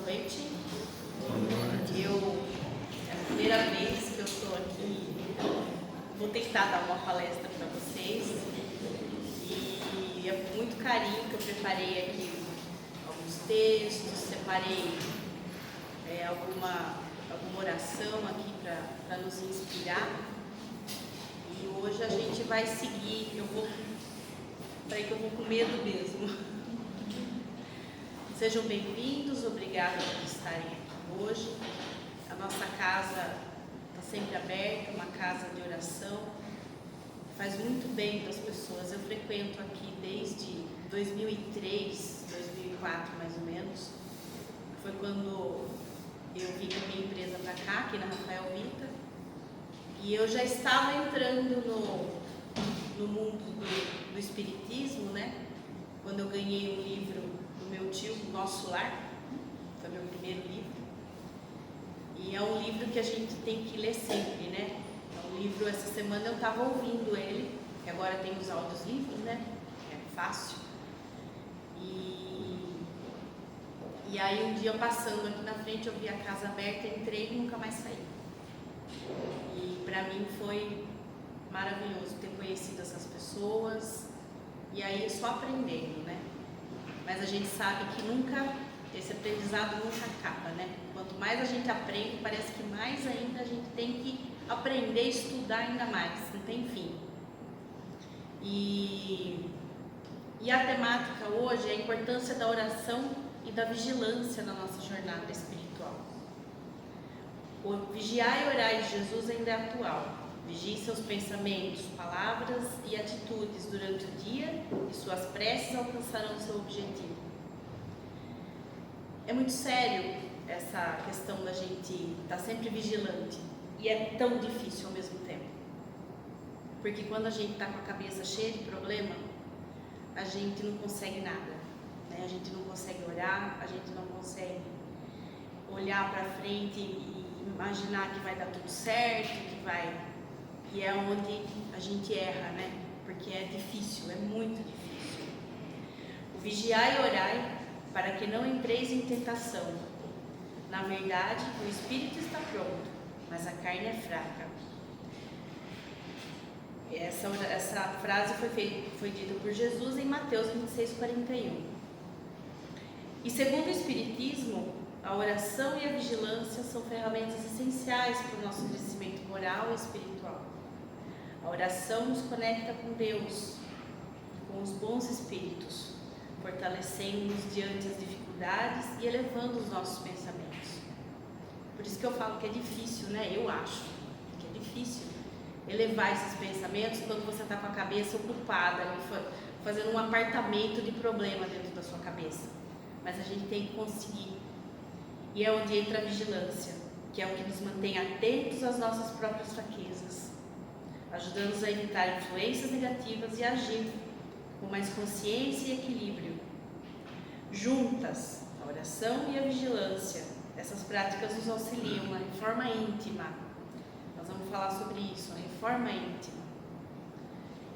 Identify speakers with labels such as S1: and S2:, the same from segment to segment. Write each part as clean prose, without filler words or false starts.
S1: noite. É a primeira vez que eu estou aqui. Vou tentar dar uma palestra para vocês. E é com muito carinho que eu preparei aqui alguns textos, separei alguma oração aqui para nos inspirar. E hoje a gente vai seguir. Peraí que eu vou com medo mesmo. Sejam bem-vindos, obrigada por estarem aqui hoje. A nossa casa está sempre aberta, uma casa de oração. Faz muito bem para as pessoas. Eu frequento aqui desde 2003, 2004 mais ou menos. Foi quando eu vim com a minha empresa para cá, aqui na Rafael Vita. E eu já estava entrando no mundo do espiritismo, né? Quando eu ganhei o livro do meu tio, Nosso Lar, foi meu primeiro livro. E é um livro que a gente tem que ler sempre, né? É um livro, essa semana eu estava ouvindo ele, que agora tem os áudios livros, né? É fácil. E aí um dia passando aqui na frente, eu vi a casa aberta, entrei e nunca mais saí. E para mim foi maravilhoso ter conhecido essas pessoas. E aí só aprendendo, né? Mas a gente sabe que esse aprendizado nunca acaba, né? Quanto mais a gente aprende, parece que mais ainda a gente tem que aprender e estudar ainda mais, não tem fim. E a temática hoje é a importância da oração e da vigilância na nossa jornada espiritual. O vigiar e orar de Jesus ainda é atual. Vigie seus pensamentos, palavras e atitudes durante o dia e suas preces alcançarão seu objetivo. É muito sério essa questão da gente estar sempre vigilante e é tão difícil ao mesmo tempo. Porque quando a gente está com a cabeça cheia de problema, a gente não consegue nada, né? A gente não consegue orar, a gente não consegue olhar para frente e imaginar que vai dar tudo certo, que vai... E é onde a gente erra, né? Porque é difícil, é muito difícil. O vigiar e orar para que não entreis em tentação. Na verdade, o espírito está pronto, mas a carne é fraca. Essa frase foi dita por Jesus em Mateus 26:41. E segundo o Espiritismo, a oração e a vigilância são ferramentas essenciais para o nosso crescimento moral e espiritual. A oração nos conecta com Deus, com os bons espíritos, fortalecendo-nos diante das dificuldades e elevando os nossos pensamentos. Por isso que eu falo que é difícil, né? Eu acho que é difícil elevar esses pensamentos quando você está com a cabeça ocupada, fazendo um apartamento de problema dentro da sua cabeça. Mas a gente tem que conseguir. E é onde entra a vigilância, que é o que nos mantém atentos às nossas próprias fraquezas, ajudando-nos a evitar influências negativas e agir com mais consciência e equilíbrio. Juntas, a oração e a vigilância, essas práticas nos auxiliam na reforma íntima. Nós vamos falar sobre isso, a reforma íntima,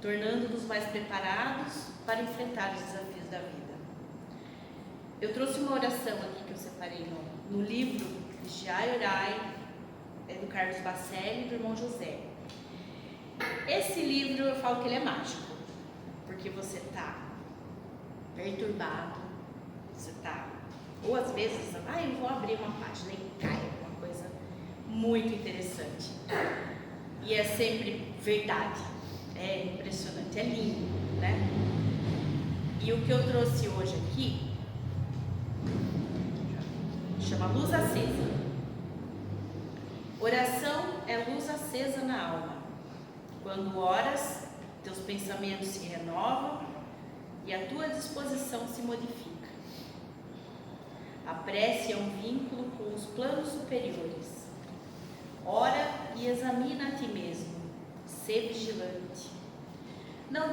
S1: tornando-nos mais preparados para enfrentar os desafios da vida. Eu trouxe uma oração aqui que eu separei no livro Vigiai e Orai, do Carlos Bacelli e do irmão José. Esse livro eu falo que ele é mágico, porque você está perturbado, você está, ou às vezes, eu vou abrir uma página e cai alguma coisa muito interessante. E é sempre verdade, é impressionante, é lindo, né? E o que eu trouxe hoje aqui chama Luz Acesa. Oração é luz acesa na alma. Quando oras, teus pensamentos se renovam e a tua disposição se modifica. A prece é um vínculo com os planos superiores. Ora e examina a ti mesmo. Sê vigilante. Não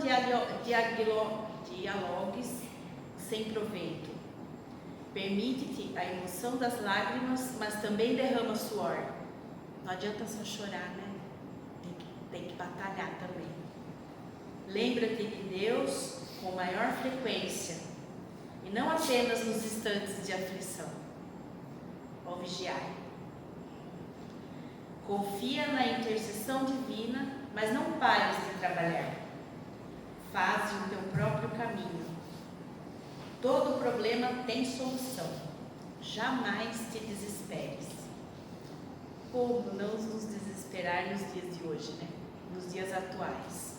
S1: dialogues sem proveito. Permite-te a emoção das lágrimas, mas também derrama suor. Não adianta só chorar, né? Tem que batalhar também. Lembra-te de Deus com maior frequência e não apenas nos instantes de aflição. ó vigiai. Confia na intercessão divina, mas não pares de trabalhar. Faze o teu próprio caminho. Todo problema tem solução. Jamais te desesperes. Como não nos desesperar nos dias de hoje, né? Nos dias atuais.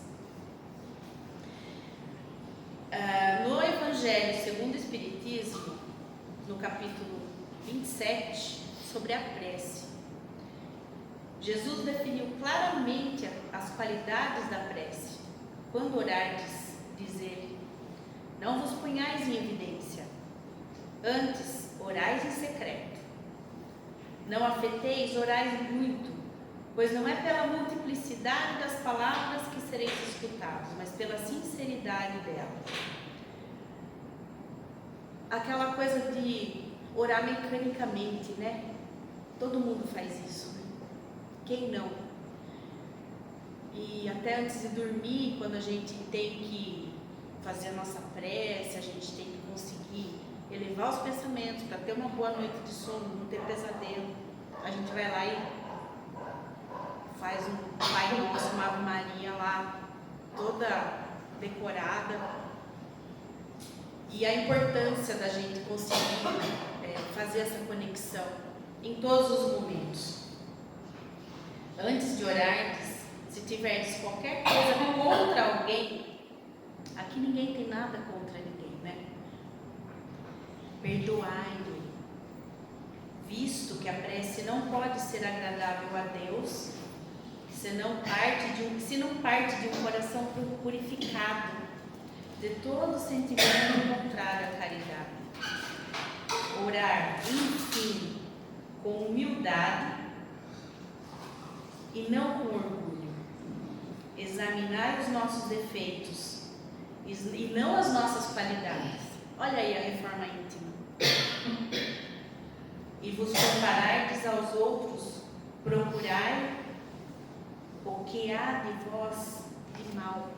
S1: No Evangelho segundo o Espiritismo, no capítulo 27, sobre a prece, Jesus definiu claramente as qualidades da prece. Quando orardes, diz ele, não vos ponhais em evidência, antes orais em secreto. Não afeteis, orais muito, pois não é pela multiplicidade das palavras que sereis escutados, mas pela sinceridade delas. Aquela coisa de orar mecanicamente, né? Todo mundo faz isso, né? Quem não? E até antes de dormir, quando a gente tem que fazer a nossa prece, a gente tem que conseguir elevar os pensamentos para ter uma boa noite de sono, não ter pesadelo. A gente vai lá e faz um Pai Nosso, uma Ave Maria lá, toda decorada. E a importância da gente conseguir fazer essa conexão em todos os momentos. Antes de orardes, se tiverdes qualquer coisa contra alguém, aqui ninguém tem nada contra ninguém, né? Perdoai-lhe, visto que a prece não pode ser agradável a Deus, se não parte de um coração purificado de todo sentimento contrário à caridade. Orar, enfim, com humildade e não com orgulho. Examinar os nossos defeitos e não as nossas qualidades. Olha aí a reforma íntima. E vos comparardes aos outros, procurai o que há de vós de mal.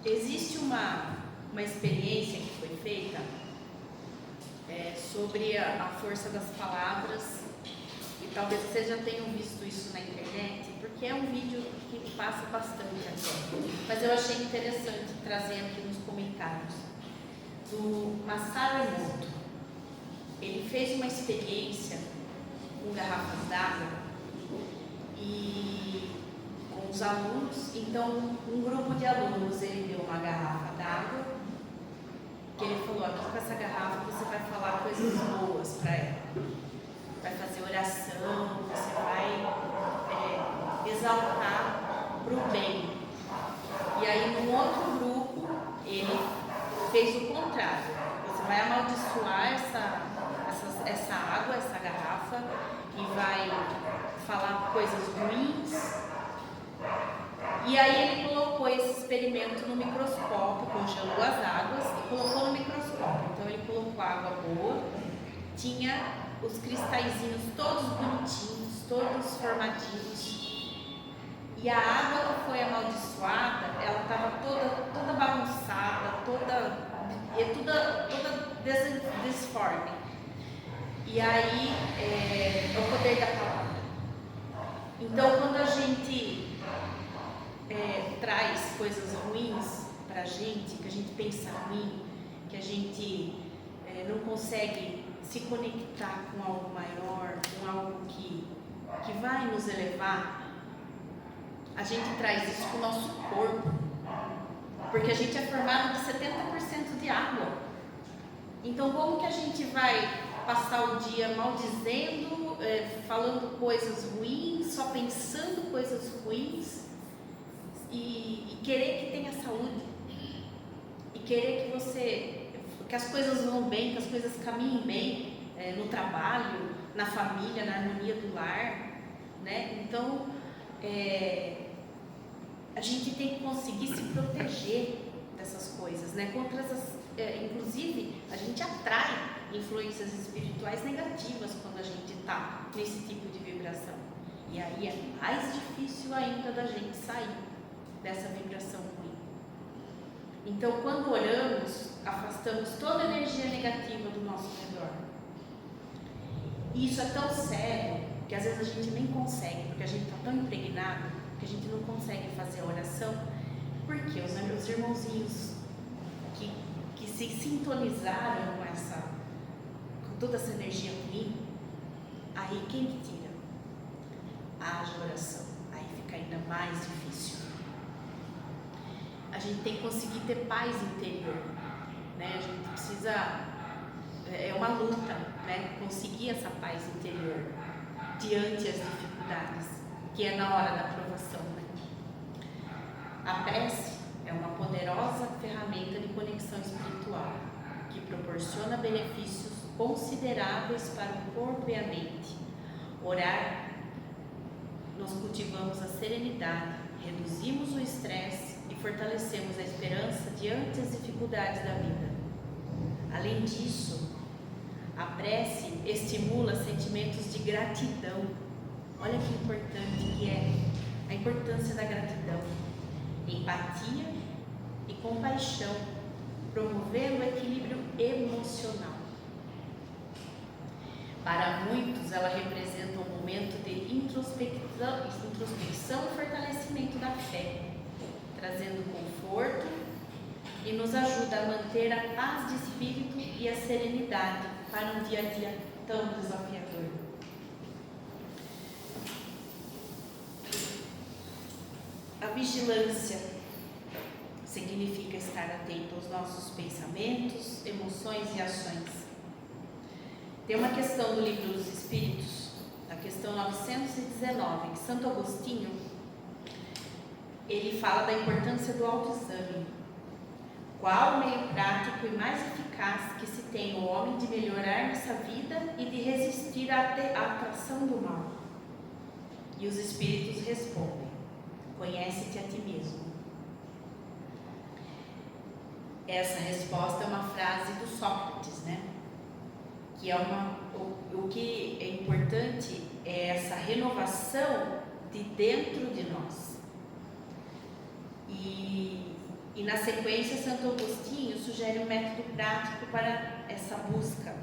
S1: Existe uma experiência que foi feita sobre a força das palavras, e talvez vocês já tenham visto isso na internet, porque é um vídeo que passa bastante agora, mas eu achei interessante trazer aqui nos comentários, do Masaru Emoto. Ele fez uma experiência com garrafas d'água e com os alunos. Então, um grupo de alunos, ele deu uma garrafa d'água, que ele falou, aqui com essa garrafa você vai falar coisas boas para ela, vai fazer oração, você vai exaltar para o bem. E aí, no outro grupo, ele fez o contrário, você vai amaldiçoar essa água, essa garrafa, e vai falar coisas ruins. E aí ele colocou esse experimento no microscópio, congelou as águas e colocou no microscópio. Então ele colocou água boa, tinha os cristalzinhos todos bonitinhos, todos formadinhos. E a água que foi amaldiçoada, ela estava toda bagunçada, toda desforme. E aí é o poder da palavra. Então quando a gente traz coisas ruins para a gente, que a gente pensa ruim, que a gente não consegue se conectar com algo maior, com algo que vai nos elevar, a gente traz isso para o nosso corpo, porque a gente é formado de 70% de água. Então como que a gente vai passar o dia maldizendo, falando coisas ruins, só pensando coisas ruins, e querer que tenha saúde, e querer que as coisas vão bem, que as coisas caminhem bem, no trabalho, na família, na harmonia do lar, né? Então a gente tem que conseguir se proteger dessas coisas, né? Contra inclusive a gente atrai influências espirituais negativas quando a gente está nesse tipo de vibração, e aí é mais difícil ainda da gente sair dessa vibração ruim. Então, quando oramos, afastamos toda a energia negativa do nosso redor. E isso é tão sério que às vezes a gente nem consegue, porque a gente está tão impregnado que a gente não consegue fazer a oração, porque os irmãozinhos que se sintonizaram com toda essa energia ruim, aí quem que tira? Haja oração, aí fica ainda mais difícil. A gente tem que conseguir ter paz interior, né? A gente precisa, é uma luta, né? Conseguir essa paz interior diante das dificuldades, que é na hora da provação, né? A prece é uma poderosa ferramenta de conexão espiritual que proporciona benefícios consideráveis para o corpo e a mente. Orar, nós cultivamos a serenidade, reduzimos o estresse e fortalecemos a esperança diante das dificuldades da vida. Além disso, a prece estimula sentimentos de gratidão. Olha que importante que é a importância da gratidão, empatia e compaixão, promovendo o equilíbrio emocional. Para muitos, ela representa um momento de introspecção e fortalecimento da fé, trazendo conforto e nos ajuda a manter a paz de espírito e a serenidade para um dia a dia tão desafiador. A vigilância significa estar atento aos nossos pensamentos, emoções e ações. Tem uma questão do Livro dos Espíritos, a questão 919, que Santo Agostinho, ele fala da importância do autoexame. Qual o meio prático e mais eficaz que se tem o homem de melhorar nessa vida e de resistir à atração do mal? E os Espíritos respondem: conhece-te a ti mesmo. Essa resposta é uma frase do Sócrates, né? Que é o que é importante é essa renovação de dentro de nós. E na sequência, Santo Agostinho sugere um método prático para essa busca: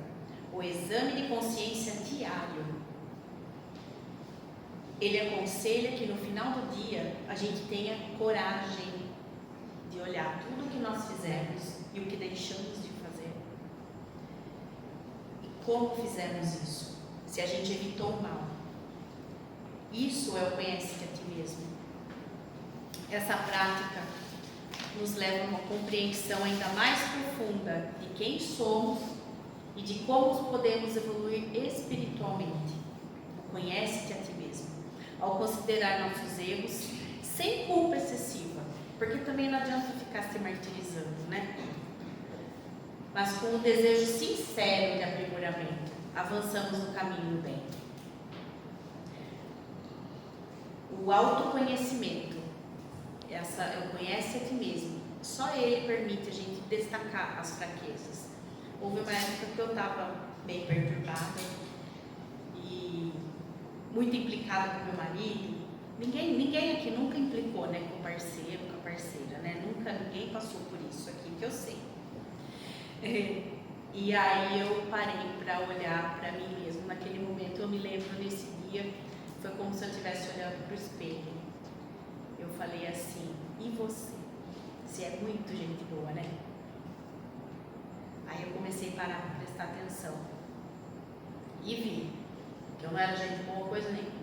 S1: o exame de consciência diário. Ele aconselha que no final do dia a gente tenha coragem de olhar tudo o que nós fizemos e o que deixamos de fazer. E como fizemos isso? Se a gente evitou o mal. Isso é o conhece-te a ti mesmo. Essa prática nos leva a uma compreensão ainda mais profunda de quem somos e de como podemos evoluir espiritualmente. Conhece-te a ti mesmo. Ao considerar nossos erros sem culpa excessiva, porque também não adianta ficar se martirizando, né? Mas com um desejo sincero de aprimoramento, avançamos no caminho do bem. O autoconhecimento, eu conhece a ti mesmo, só ele permite a gente destacar as fraquezas. Houve uma época que eu estava bem perturbada e muito implicada com meu marido. Ninguém aqui nunca implicou, né, com o parceiro, com a parceira, né? Nunca ninguém passou por isso aqui que eu sei. E aí eu parei para olhar para mim mesmo. Naquele momento eu me lembro, nesse dia, foi como se eu estivesse olhando para o espelho. Eu falei assim: e você? Você é muito gente boa, né? Aí eu comecei a parar para prestar atenção e vi que eu não era gente boa coisa nenhuma.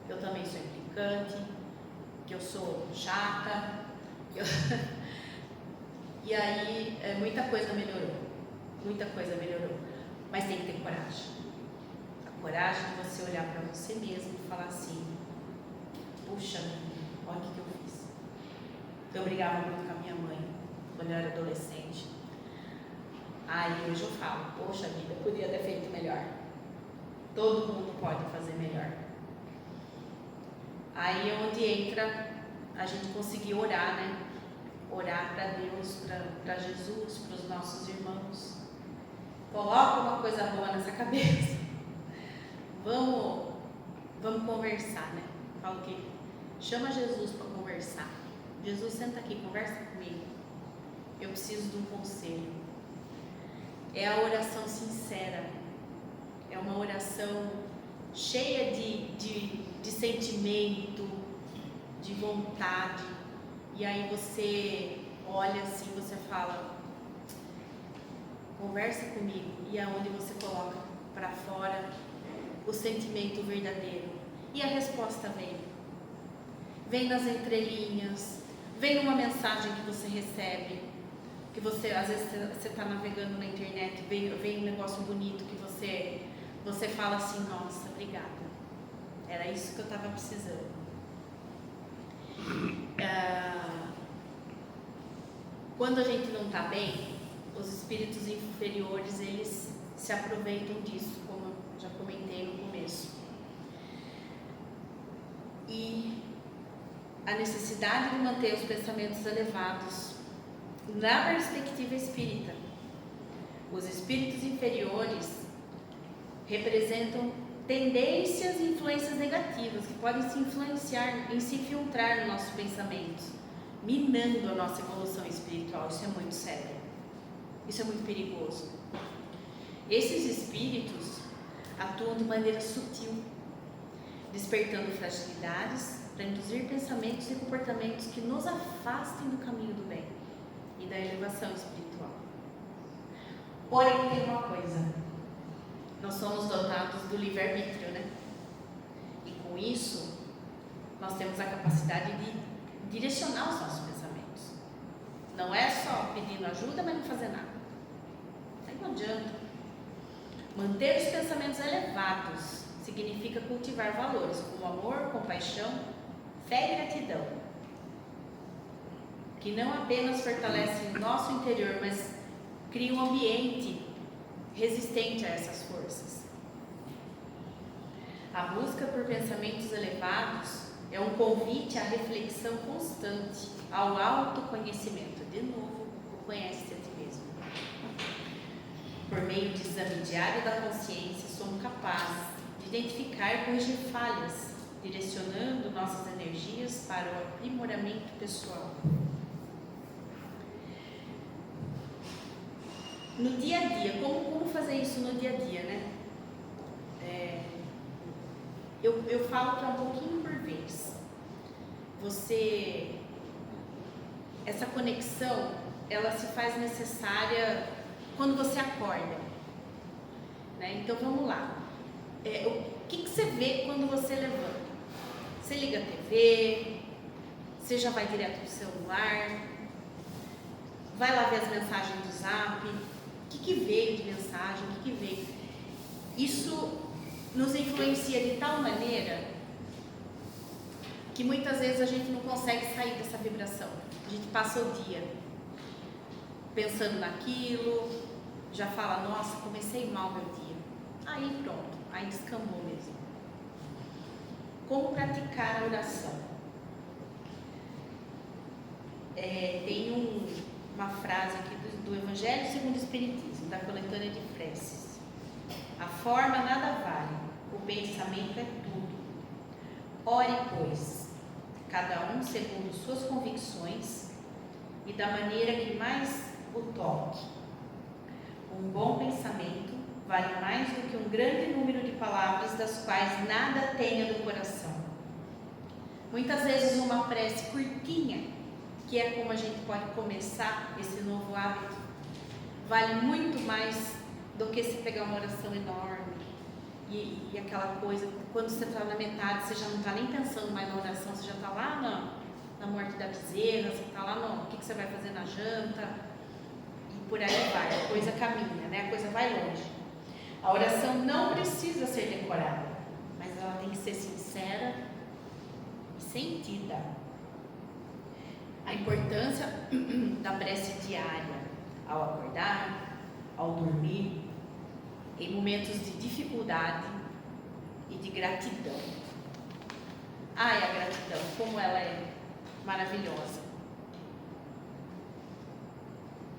S1: Eu também sou implicante, que eu sou chata. E aí muita coisa melhorou. Mas tem que ter coragem. A coragem de você olhar para você mesmo e falar assim: puxa, olha o que eu fiz. Eu brigava muito com a minha mãe quando eu era adolescente. Aí hoje eu falo: poxa vida, eu podia ter feito melhor. Todo mundo pode fazer melhor. Aí é onde entra a gente conseguir orar, né? Orar para Deus, para Jesus, para os nossos irmãos. Coloca uma coisa boa nessa cabeça. Vamos conversar, né? Falo que chama Jesus para conversar. Jesus, senta aqui, conversa comigo. eu preciso de um conselho. É a oração sincera, é uma oração cheia de sentimento, de vontade, e aí você olha assim, você fala, conversa comigo, e é onde você coloca para fora o sentimento verdadeiro, e a resposta vem nas entrelinhas, vem numa mensagem que você recebe, que você, às vezes você está navegando na internet, vem um negócio bonito que você fala assim, nossa, obrigada, era isso que eu estava precisando. Quando a gente não está bem, os espíritos inferiores, eles se aproveitam disso, como eu já comentei no começo. E a necessidade de manter os pensamentos elevados na perspectiva espírita. Os espíritos inferiores representam tendências e influências negativas que podem se influenciar e se infiltrar nos nossos pensamentos, minando a nossa evolução espiritual. Isso é muito sério, isso é muito perigoso. Esses espíritos atuam de maneira sutil, despertando fragilidades para induzir pensamentos e comportamentos que nos afastem do caminho do bem e da elevação espiritual. Porém, tem uma coisa: nós somos dotados do livre-arbítrio, né? E com isso, nós temos a capacidade de direcionar os nossos pensamentos. Não é só pedindo ajuda, mas não fazer nada. Aí não adianta. Manter os pensamentos elevados significa cultivar valores como amor, compaixão, fé e gratidão, que não apenas fortalecem o nosso interior, mas criam um ambiente resistente a essas forças. A busca por pensamentos elevados é um convite à reflexão constante, ao autoconhecimento. De novo, o conhece-se a ti mesmo. Por meio do exame diário da consciência, somos capazes de identificar e corrigir falhas, direcionando nossas energias para o aprimoramento pessoal. No dia a dia, como fazer isso no dia a dia, né? Eu falo que é um pouquinho por vez. Essa conexão, ela se faz necessária quando você acorda, né? Então vamos lá. O que você vê quando você levanta? Você liga a TV, você já vai direto pro celular, vai lá ver as mensagens do Zap, o que veio de mensagem, o que veio. Isso nos influencia de tal maneira que muitas vezes a gente não consegue sair dessa vibração. A gente passa o dia pensando naquilo, já fala, nossa, comecei mal meu dia. Aí pronto, aí descambou mesmo. Como praticar a oração? Tem uma frase aqui do Evangelho segundo o Espiritismo, da coletânea de preces. A forma nada vale, o pensamento é tudo. Ore, pois, cada um segundo suas convicções e da maneira que mais o toque. Um bom pensamento vale mais do que um grande número de palavras das quais nada tenha do coração. Muitas vezes uma prece curtinha, que é como a gente pode começar esse novo hábito, vale muito mais do que se pegar uma oração enorme e aquela coisa, quando você está na metade, você já não está nem pensando mais na oração, você já está lá na morte da bezerra, você está lá no que você vai fazer na janta, e por aí vai, a coisa caminha, né? A coisa vai longe. A oração não precisa ser decorada, mas ela tem que ser sincera e sentida. A importância da prece diária ao acordar, ao dormir, em momentos de dificuldade e de gratidão. A gratidão, como ela é maravilhosa.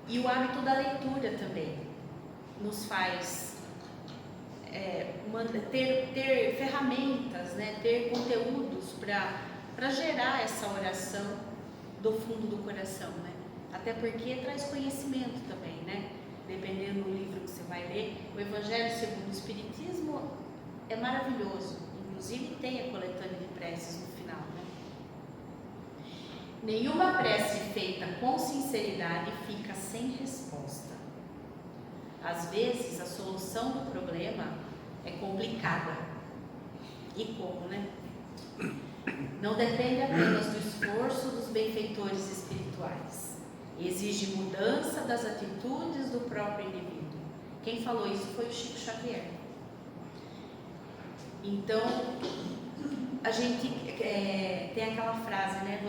S1: E o hábito da leitura também nos faz ter ferramentas, né? Ter conteúdos para gerar essa oração do fundo do coração, né? Até porque traz conhecimento também, né? Dependendo do livro que você vai ler. O Evangelho segundo o Espiritismo é maravilhoso. Inclusive tem a coletânea de preces no final, né? Nenhuma prece feita com sinceridade fica sem resposta. Às vezes a solução do problema é complicada. E como, né? Não depende apenas do esforço dos benfeitores espirituais. Exige mudança das atitudes do próprio indivíduo. Quem falou isso foi o Chico Xavier. Então, a gente tem aquela frase, né?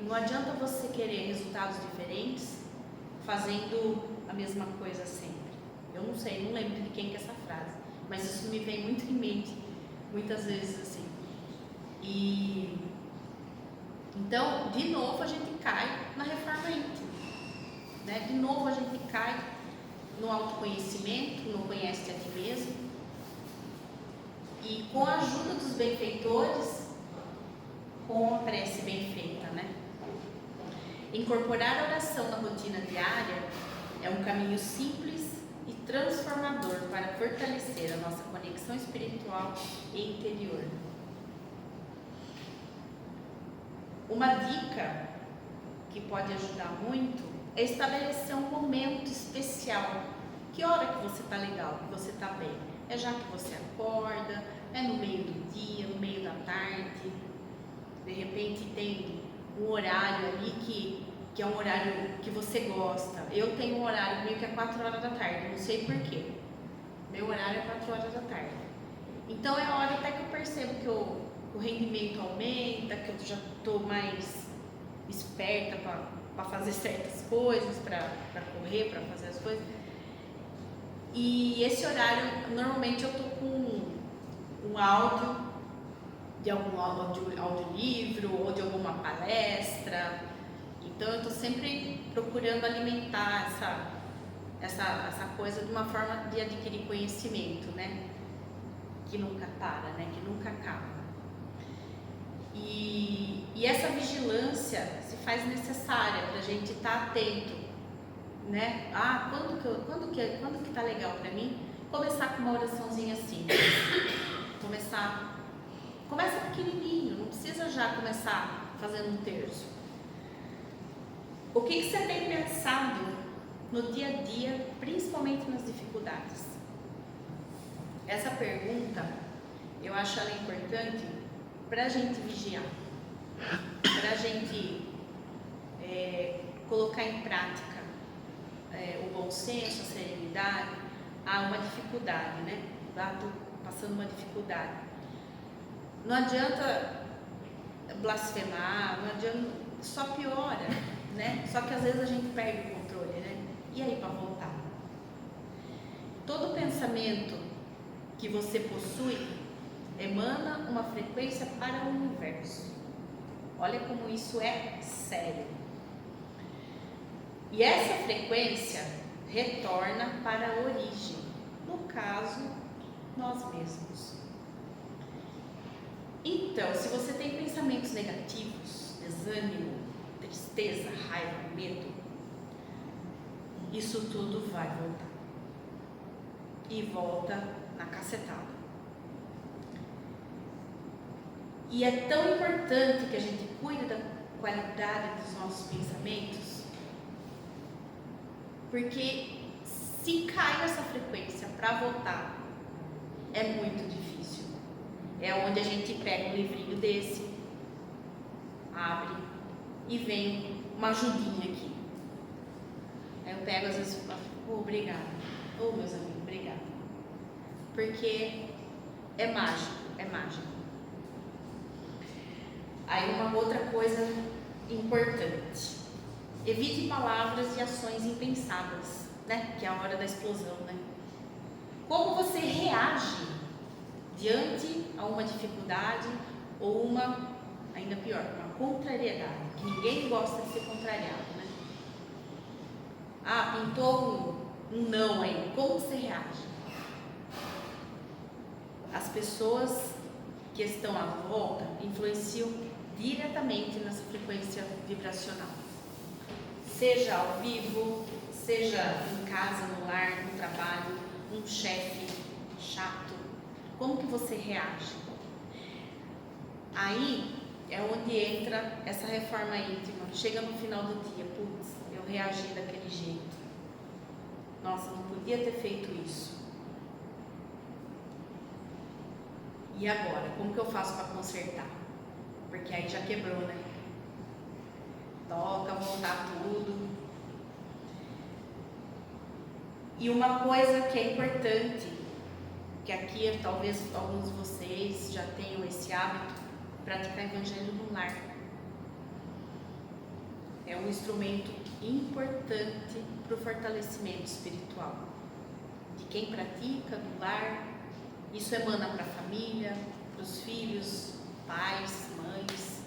S1: Não adianta você querer resultados diferentes fazendo a mesma coisa sempre. Eu não sei, não lembro de quem que é essa frase, mas isso me vem muito em mente, muitas vezes assim. E então, de novo a gente cai na reforma íntima, né? De novo a gente cai no autoconhecimento, no conhece a ti mesmo. E com a ajuda dos benfeitores, com a prece bem feita, né? Incorporar a oração na rotina diária é um caminho simples e transformador para fortalecer a nossa conexão espiritual e interior. Uma dica que pode ajudar muito é estabelecer um momento especial. Que hora que você está legal, que você está bem? É já que você acorda, é no meio do dia, no meio da tarde, de repente tem um horário ali que é um horário que você gosta. Eu tenho um horário meio que é 4 horas da tarde, não sei porquê. Meu horário é 4 horas da tarde. Então é a hora até que eu percebo que o rendimento aumenta, que eu já estou mais esperta para fazer certas coisas, para correr, para fazer as coisas. E esse horário, normalmente eu estou com um áudio de algum audiolivro ou de alguma palestra. Então eu estou sempre procurando alimentar essa coisa de uma forma de adquirir conhecimento, né? Que nunca para, né? Que nunca acaba. E essa vigilância se faz necessária para a gente estar atento, né? Quando que tá legal para mim? Começar com uma oraçãozinha simples. Começa pequenininho, não precisa já começar fazendo um terço. O que você tem pensado no dia a dia, principalmente nas dificuldades? Essa pergunta, eu acho ela importante para a gente vigiar, para a gente colocar em prática o bom senso, a serenidade. Há uma dificuldade, né? Estou passando uma dificuldade. Não adianta blasfemar, não adianta, só piora, né? Só que às vezes a gente perde o controle, né? E aí para voltar? Todo pensamento que você possui emana uma frequência para o universo. Olha como isso é sério. E essa frequência retorna para a origem, no caso, nós mesmos. Então, se você tem pensamentos negativos, desânimo, tristeza, raiva, medo, isso tudo vai voltar. E volta na cacetada. E é tão importante que a gente cuide da qualidade dos nossos pensamentos, porque se cai nessa frequência para voltar, é muito difícil. É onde a gente pega um livrinho desse, abre e vem uma ajudinha aqui. Aí eu pego às vezes e falo, obrigada. Meus amigos, obrigada. Porque é mágico, é mágico. Aí uma outra coisa importante. Evite palavras e ações impensadas, né? Que é a hora da explosão, né? Como você reage diante a uma dificuldade ou uma, ainda pior, uma contrariedade, que ninguém gosta de ser contrariado, né? Pintou um não aí, como você reage? As pessoas que estão à volta influenciam diretamente nessa frequência vibracional. seja ao vivo, seja em casa, no lar, no trabalho, um chefe chato, como que você reage? Aí é onde entra essa reforma íntima. Chega no final do dia, putz, eu reagi daquele jeito. Nossa, não podia ter feito isso. E agora, como que eu faço para consertar? Porque aí já quebrou, né? Toca voltar tudo. E uma coisa que é importante, que aqui talvez alguns de vocês já tenham esse hábito, praticar evangelho no lar. É um instrumento importante para o fortalecimento espiritual de quem pratica no lar. Isso emana para a família, para os filhos, pais, mães,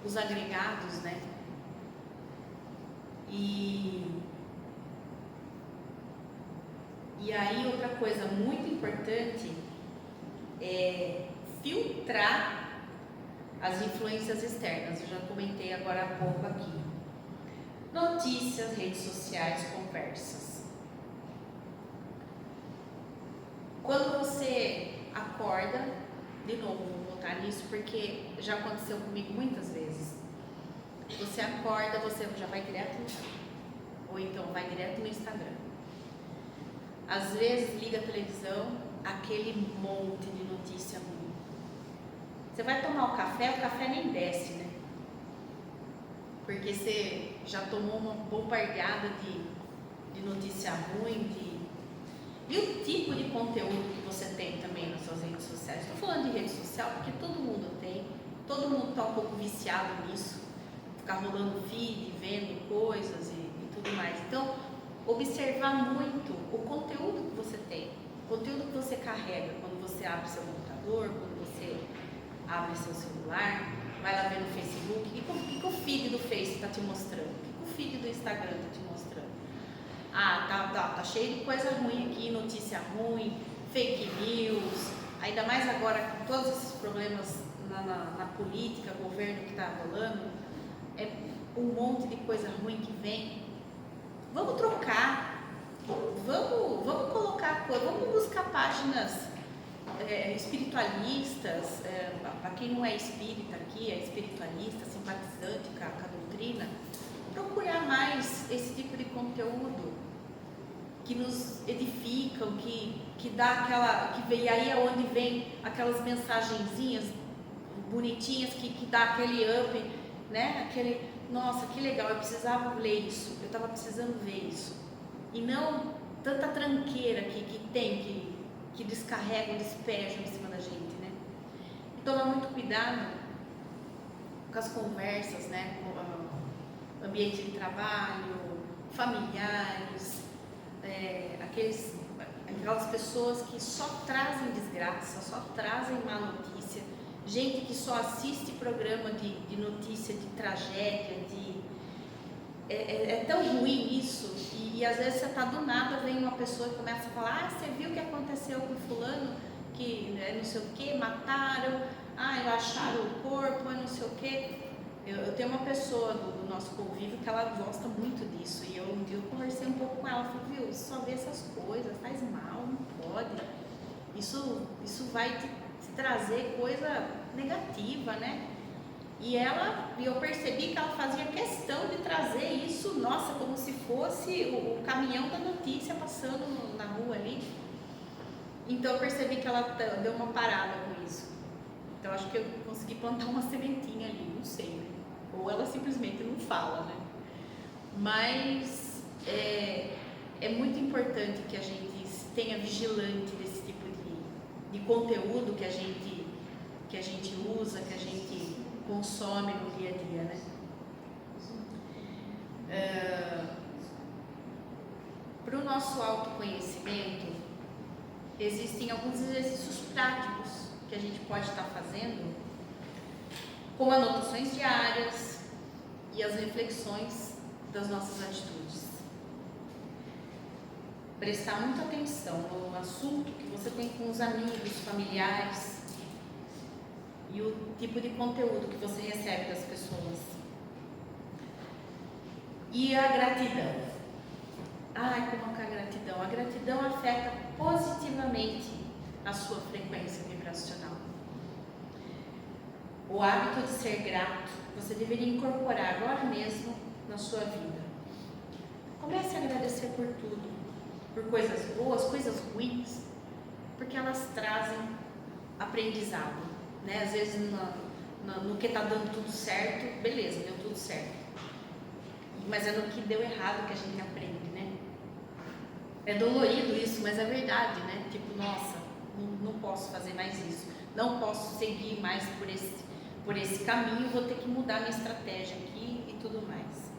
S1: os agregados, né? E aí outra coisa muito importante é filtrar as influências externas. Eu já comentei agora há pouco aqui. Notícias, redes sociais, conversas. Quando você acorda, de novo, vou voltar nisso porque já aconteceu comigo muitas vezes. Você acorda, você já vai direto no Instagram, ou então vai direto no Instagram. Às vezes liga a televisão, aquele monte de notícia ruim. Você vai tomar o café nem desce, né? Porque você já tomou uma bombardeada de notícia ruim, e o tipo de conteúdo que você tem também nas suas redes sociais. Estou falando de rede social porque todo mundo tem, todo mundo está um pouco viciado nisso, ficar rolando feed, vendo coisas e tudo mais. Então, observar muito o conteúdo que você tem, o conteúdo que você carrega quando você abre seu computador, quando você abre seu celular, vai lá ver no Facebook. O que o feed do Face está te mostrando? O que o feed do Instagram está te mostrando? Tá cheio de coisa ruim aqui, notícia ruim, fake news, ainda mais agora com todos esses problemas na política, governo que está rolando, é um monte de coisa ruim que vem. Vamos trocar, vamos colocar, vamos buscar páginas espiritualistas, para quem não é espírita aqui, é espiritualista, simpatizante com a doutrina, procurar mais esse tipo de conteúdo que nos edificam, que dá aquela, que vem aí aonde vem aquelas mensagenzinhas bonitinhas que dá aquele up, né? Aquele, nossa, que legal, eu precisava ler isso, eu estava precisando ver isso, e não tanta tranqueira que descarregam, despejam em cima da gente, né? E tomar muito cuidado com as conversas, né? Com o ambiente de trabalho, familiares, aquelas pessoas que só trazem desgraça, só trazem má notícia, gente que só assiste programa de notícia, de tragédia, é tão ruim isso, e às vezes você tá do nada, vem uma pessoa e começa a falar, você viu o que aconteceu com fulano, que não sei o que, mataram, acharam o corpo, não sei o que. Eu tenho uma pessoa do nosso convívio que ela gosta muito disso, e um dia eu conversei um pouco com ela, falei, viu, só vê essas coisas, faz mal, não pode, isso vai te trazer coisa negativa, né? E eu percebi que ela fazia questão de trazer isso, nossa, como se fosse o caminhão da notícia passando na rua ali. Então eu percebi que ela deu uma parada com isso. Então acho que eu consegui plantar uma sementinha ali, não sei, né? Ou ela simplesmente não fala, né? Mas é muito importante que a gente tenha vigilante desse tipo de conteúdo que a gente usa, que a gente consome no dia a dia, né? Para o nosso autoconhecimento, existem alguns exercícios práticos que a gente pode estar fazendo, como anotações diárias e as reflexões das nossas atitudes. Prestar muita atenção no assunto que você tem com os amigos, familiares e o tipo de conteúdo que você recebe das pessoas. E a gratidão? Ai, como que a gratidão? A gratidão afeta positivamente a sua frequência vibracional. O hábito de ser grato, você deveria incorporar agora mesmo na sua vida. Comece a agradecer por tudo, por coisas boas, coisas ruins, porque elas trazem aprendizado, né? Às vezes no que está dando tudo certo, beleza, deu tudo certo, mas é no que deu errado que a gente aprende, né? É dolorido isso, mas é verdade, né? Tipo, nossa, não posso fazer mais isso, não posso seguir mais por esse caminho, vou ter que mudar minha estratégia aqui e tudo mais.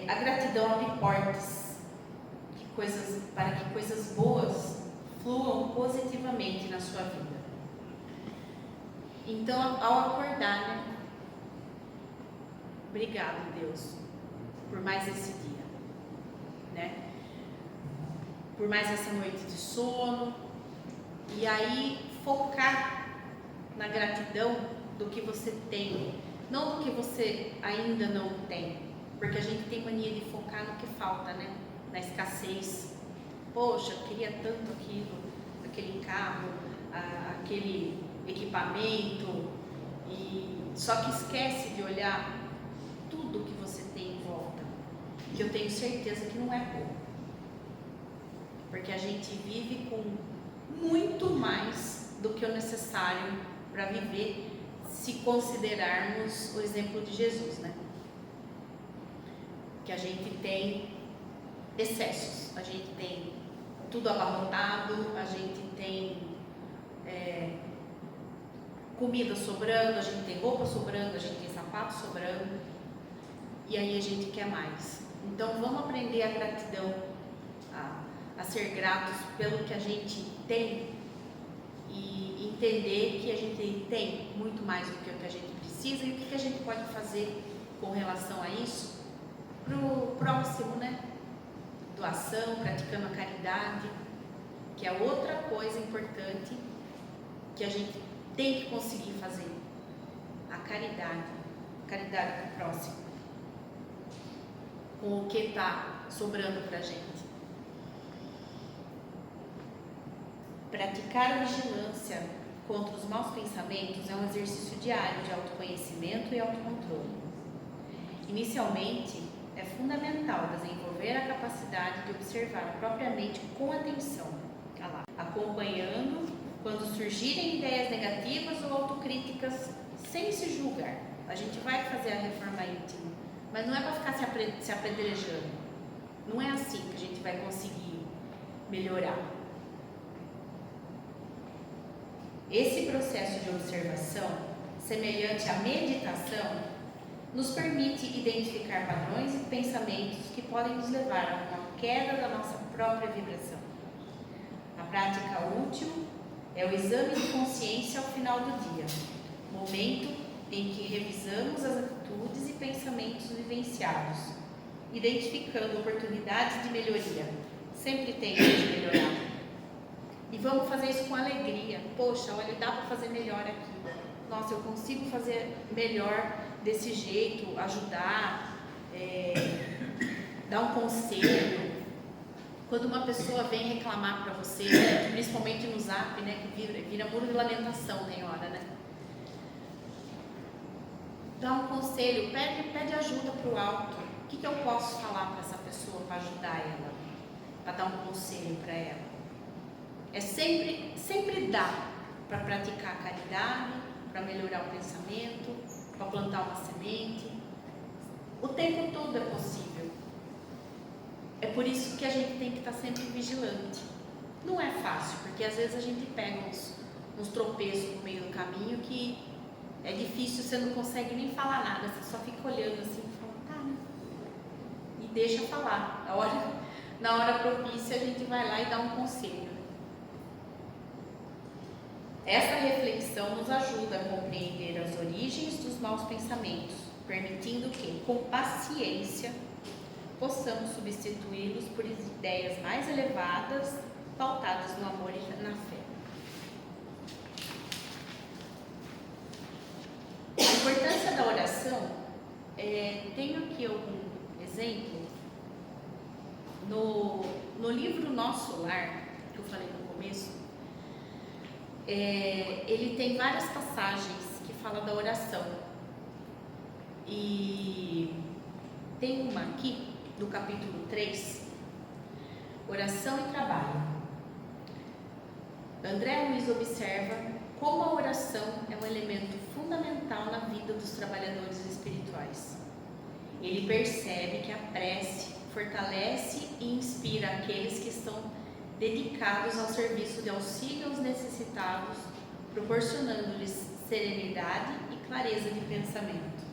S1: A gratidão abre portas para que coisas boas fluam positivamente na sua vida. Então, ao acordar, né? Obrigado, Deus, por mais esse dia, né? Por mais essa noite de sono. E aí, focar na gratidão do que você tem, não do que você ainda não tem, porque a gente tem mania de focar no que falta, né? Na escassez. Poxa, eu queria tanto aquilo, aquele carro, aquele equipamento, e só que esquece de olhar tudo que você tem em volta, que eu tenho certeza que não é pouco, porque a gente vive com muito mais do que o necessário para viver, se considerarmos o exemplo de Jesus, né? Que a gente tem excessos, a gente tem tudo abarrotado, a gente tem comida sobrando, a gente tem roupa sobrando, a gente tem sapato sobrando, e aí a gente quer mais. Então vamos aprender a gratidão, a ser gratos pelo que a gente tem e entender que a gente tem muito mais do que o que a gente precisa e o que a gente pode fazer com relação a isso para o próximo, né? Doação, praticando a caridade, que é outra coisa importante que a gente tem que conseguir fazer, a caridade com o próximo, com o que está sobrando para a gente. Praticar a vigilância contra os maus pensamentos é um exercício diário de autoconhecimento e autocontrole. Inicialmente, é fundamental desenvolver a capacidade de observar a própria mente com atenção, acompanhando quando surgirem ideias negativas ou autocríticas, sem se julgar. A gente vai fazer a reforma íntima, mas não é para ficar se apedrejando. Não é assim que a gente vai conseguir melhorar. Esse processo de observação, semelhante à meditação, nos permite identificar padrões e pensamentos que podem nos levar a uma queda da nossa própria vibração. A prática útil é o exame de consciência ao final do dia, momento em que revisamos as atitudes e pensamentos vivenciados, identificando oportunidades de melhoria. Sempre tem que melhorar. E vamos fazer isso com alegria. Poxa, olha, dá para fazer melhor aqui. Nossa, eu consigo fazer melhor desse jeito, ajudar, dar um conselho. Quando uma pessoa vem reclamar para você, principalmente no Zap, né, que vira muro de lamentação, tem hora, né? Dá um conselho, pede ajuda para o alto. O que eu posso falar para essa pessoa para ajudar ela? Para dar um conselho para ela? É sempre dá para praticar a caridade, para melhorar o pensamento, para plantar uma semente. O tempo todo é possível. É por isso que a gente tem que estar sempre vigilante. Não é fácil, porque às vezes a gente pega uns tropeços no meio do caminho que é difícil, você não consegue nem falar nada, você só fica olhando assim e fala, tá, né? E deixa falar. Na hora propícia a gente vai lá e dá um conselho. Essa reflexão nos ajuda a compreender as origens dos maus pensamentos, permitindo que, com paciência, possamos substituí-los por ideias mais elevadas, pautadas no amor e na fé. A importância da oração tenho aqui algum exemplo. No livro Nosso Lar, que eu falei no começo, ele tem várias passagens que falam da oração. E tem uma aqui, do capítulo 3, Oração e Trabalho. André Luiz observa como a oração é um elemento fundamental na vida dos trabalhadores espirituais. Ele percebe que a prece fortalece e inspira aqueles que estão dedicados ao serviço de auxílio aos necessitados, proporcionando-lhes serenidade e clareza de pensamento.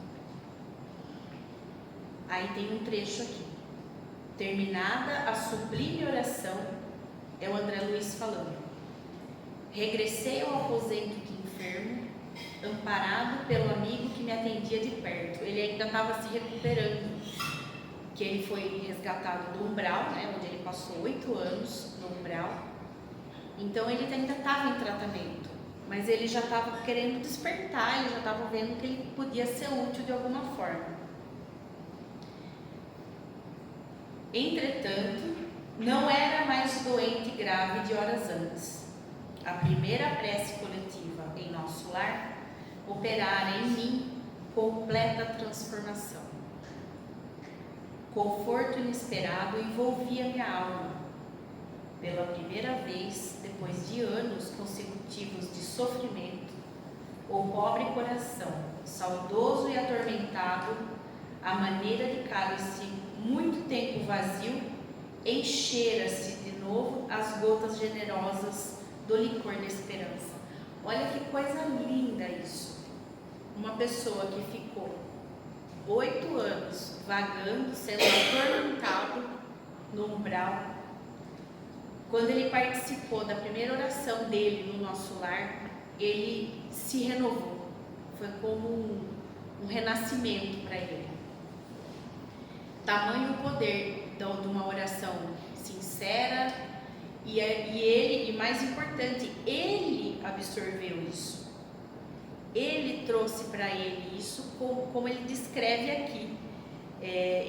S1: Aí tem um trecho aqui. Terminada a sublime oração, é o André Luiz falando: regressei ao aposento de enfermo, amparado pelo amigo que me atendia de perto. Ele ainda estava se recuperando, que ele foi resgatado do umbral, né, onde ele passou 8 anos no umbral. Então ele ainda estava em tratamento, mas ele já estava querendo despertar, ele já estava vendo que ele podia ser útil de alguma forma. Entretanto, não era mais doente grave de horas antes. A primeira prece coletiva em Nosso Lar operara em mim completa transformação. Conforto inesperado envolvia minha alma. Pela primeira vez, depois de anos consecutivos de sofrimento, o pobre coração, saudoso e atormentado, à maneira de cálice muito tempo vazio, enchera-se de novo as gotas generosas do licor da esperança. Olha que coisa linda isso. Uma pessoa que ficou 8 anos vagando, sendo atormentado no umbral, quando ele participou da primeira oração dele no Nosso Lar, ele se renovou. Foi como um renascimento para ele. Tamanho o poder de uma oração sincera, e ele, e mais importante, ele absorveu isso. Ele trouxe para ele isso, como ele descreve aqui.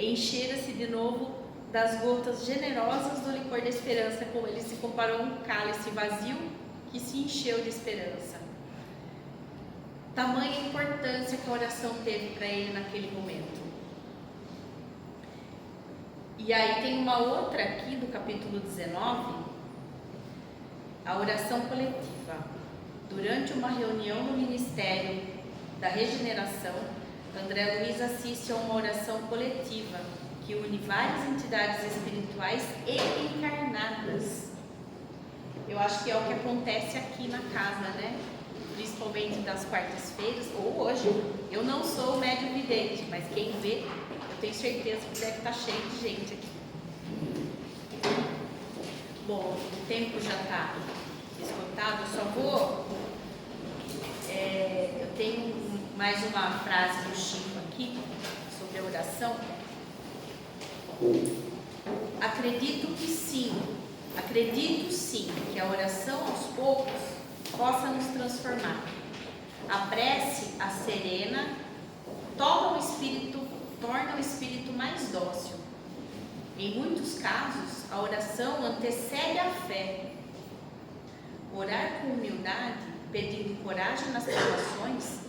S1: Enchera-se de novo das gotas generosas do licor da esperança, como ele se comparou a um cálice vazio que se encheu de esperança. Tamanha importância que a oração teve para ele naquele momento. E aí tem uma outra aqui do capítulo 19, a oração coletiva. Durante uma reunião no Ministério da Regeneração, André Luiz assiste a uma oração coletiva que une várias entidades espirituais e encarnadas. Eu acho que é o que acontece aqui na casa, né? Principalmente das quartas-feiras, ou hoje. Eu não sou médium vidente, mas quem vê, eu tenho certeza que deve estar cheio de gente aqui. Bom, o tempo já está esgotado, eu só vou... eu tenho mais uma frase do Chico aqui, sobre a oração. Acredito sim, que a oração aos poucos possa nos transformar. A prece, a serena, torna o espírito mais dócil. Em muitos casos, a oração antecede a fé. Orar com humildade, pedindo coragem nas provações,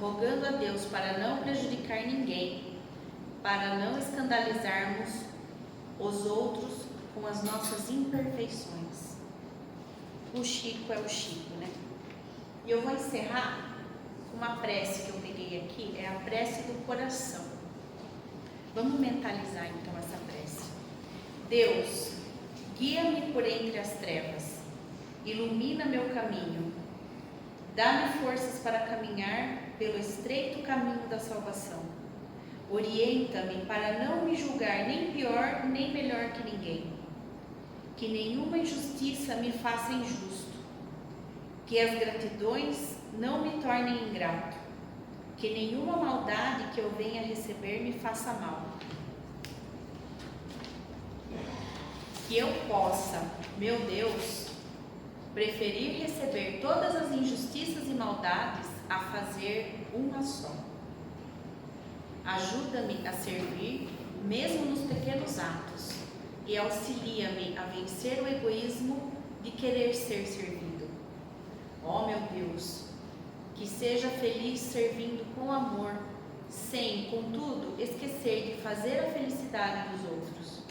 S1: rogando a Deus para não prejudicar ninguém, para não escandalizarmos os outros com as nossas imperfeições. O Chico é o Chico, né? E eu vou encerrar com uma prece que eu peguei aqui, é a prece do coração. Vamos mentalizar então essa prece. Deus, guia-me por entre as trevas, ilumina meu caminho, dá-me forças para caminhar pelo estreito caminho da salvação. Orienta-me para não me julgar nem pior nem melhor que ninguém. Que nenhuma injustiça me faça injusto. Que as gratidões não me tornem ingrato. Que nenhuma maldade que eu venha receber me faça mal. Que eu possa, meu Deus, preferir receber todas as injustiças e maldades a fazer uma só. Ajuda-me a servir, mesmo nos pequenos atos, e auxilia-me a vencer o egoísmo de querer ser servido. Ó meu Deus, que seja feliz servindo com amor, sem, contudo, esquecer de fazer a felicidade dos outros.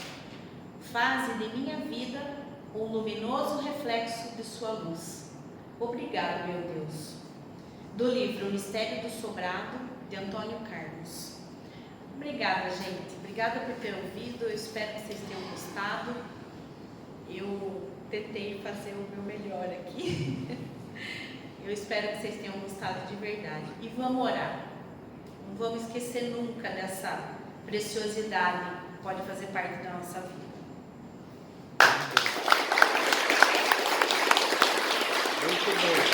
S1: Faze de minha vida um luminoso reflexo de sua luz. Obrigado, meu Deus. Do livro O Mistério do Sobrado, de Antônio Carlos. Obrigada, gente. Obrigada por ter ouvido. Eu espero que vocês tenham gostado. Eu tentei fazer o meu melhor aqui. Eu espero que vocês tenham gostado de verdade. E vamos orar. Não vamos esquecer nunca dessa preciosidade que pode fazer parte da nossa vida.
S2: Muito bem.